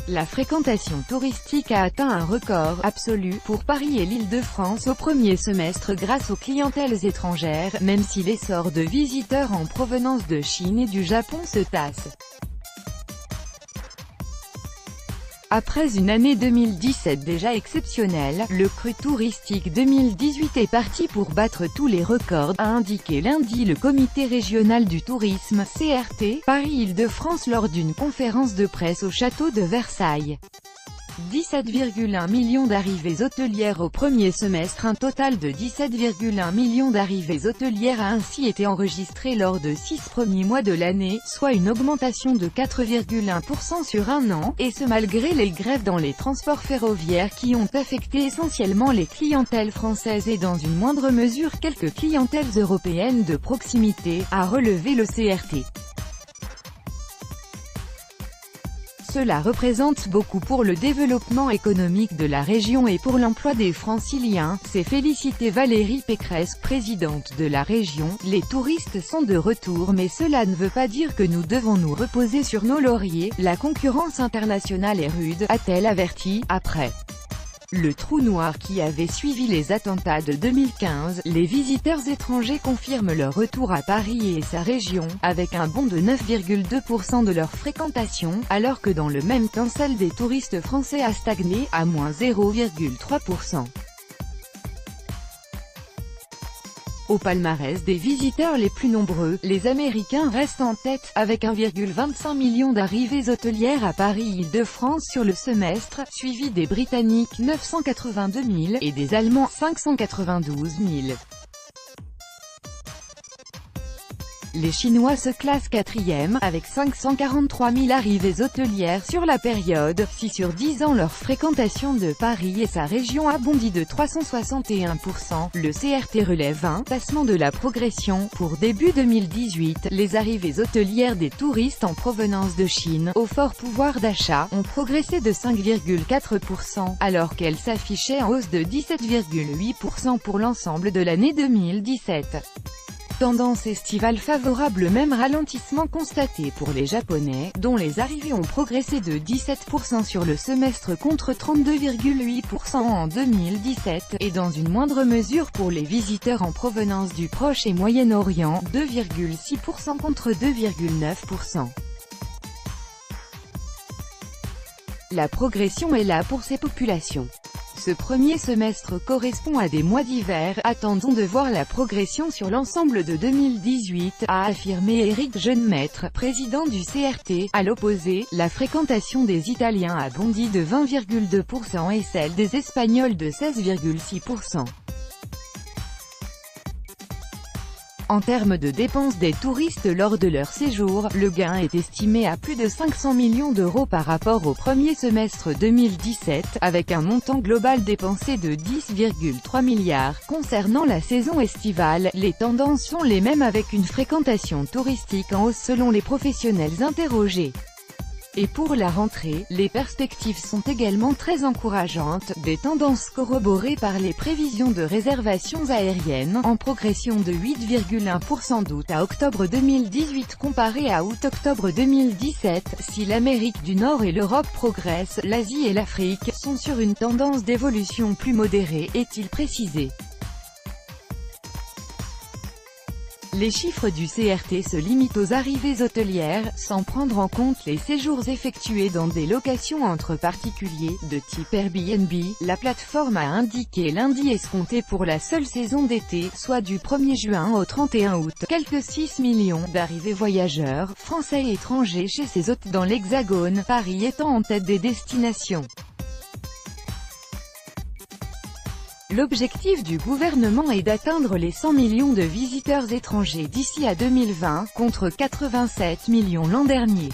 La fréquentation touristique a atteint un record absolu pour Paris et l'Île-de-France au premier semestre grâce aux clientèles étrangères, même si l'essor de visiteurs en provenance de Chine et du Japon se tasse. Après une année 2017 déjà exceptionnelle, le cru touristique 2018 est parti pour battre tous les records, a indiqué lundi le Comité régional du tourisme, CRT, Paris-Île-de-France lors d'une conférence de presse au château de Versailles. 17,1 millions d'arrivées hôtelières au premier semestre. Un total de 17,1 millions d'arrivées hôtelières a ainsi été enregistré lors de 6 premiers mois de l'année, soit une augmentation de 4,1% sur un an, et ce malgré les grèves dans les transports ferroviaires qui ont affecté essentiellement les clientèles françaises et dans une moindre mesure quelques clientèles européennes de proximité, a relevé le CRT. Cela représente beaucoup pour le développement économique de la région et pour l'emploi des Franciliens, s'est félicitée Valérie Pécresse, présidente de la région. Les touristes sont de retour, mais cela ne veut pas dire que nous devons nous reposer sur nos lauriers. La concurrence internationale est rude, a-t-elle averti. Après le trou noir qui avait suivi les attentats de 2015, les visiteurs étrangers confirment leur retour à Paris et sa région, avec un bond de 9,2% de leur fréquentation, alors que dans le même temps celle des touristes français a stagné, à moins 0,3%. Au palmarès des visiteurs les plus nombreux, les Américains restent en tête, avec 1,25 million d'arrivées hôtelières à Paris-Île-de-France sur le semestre, suivi des Britanniques 982 000 et des Allemands 592 000. Les Chinois se classent quatrième, avec 543 000 arrivées hôtelières sur la période. 6 sur 10 ans leur fréquentation de Paris et sa région a bondi de 361%. Le CRT relève un tassement de la progression. Pour début 2018, les arrivées hôtelières des touristes en provenance de Chine, au fort pouvoir d'achat, ont progressé de 5,4%, alors qu'elles s'affichaient en hausse de 17,8% pour l'ensemble de l'année 2017. Tendance estivale favorable. Même ralentissement constaté pour les Japonais, dont les arrivées ont progressé de 17% sur le semestre contre 32,8% en 2017, et dans une moindre mesure pour les visiteurs en provenance du Proche et Moyen-Orient, 2,6% contre 2,9%. La progression est là pour ces populations. Ce premier semestre correspond à des mois d'hiver, attendons de voir la progression sur l'ensemble de 2018, a affirmé Éric Jeunemaître, président du CRT. À l'opposé, la fréquentation des Italiens a bondi de 20,2% et celle des Espagnols de 16,6%. En termes de dépenses des touristes lors de leur séjour, le gain est estimé à plus de 500 millions d'euros par rapport au premier semestre 2017, avec un montant global dépensé de 10,3 milliards. Concernant la saison estivale, les tendances sont les mêmes avec une fréquentation touristique en hausse selon les professionnels interrogés. Et pour la rentrée, les perspectives sont également très encourageantes, des tendances corroborées par les prévisions de réservations aériennes, en progression de 8,1% d'août à octobre 2018 comparé à août-octobre 2017. Si l'Amérique du Nord et l'Europe progressent, l'Asie et l'Afrique sont sur une tendance d'évolution plus modérée, est-il précisé. Les chiffres du CRT se limitent aux arrivées hôtelières, sans prendre en compte les séjours effectués dans des locations entre particuliers, de type Airbnb. La plateforme a indiqué lundi escompter pour la seule saison d'été, soit du 1er juin au 31 août, quelques 6 millions d'arrivées voyageurs, français et étrangers chez ses hôtes dans l'Hexagone, Paris étant en tête des destinations. L'objectif du gouvernement est d'atteindre les 100 millions de visiteurs étrangers d'ici à 2020, contre 87 millions l'an dernier.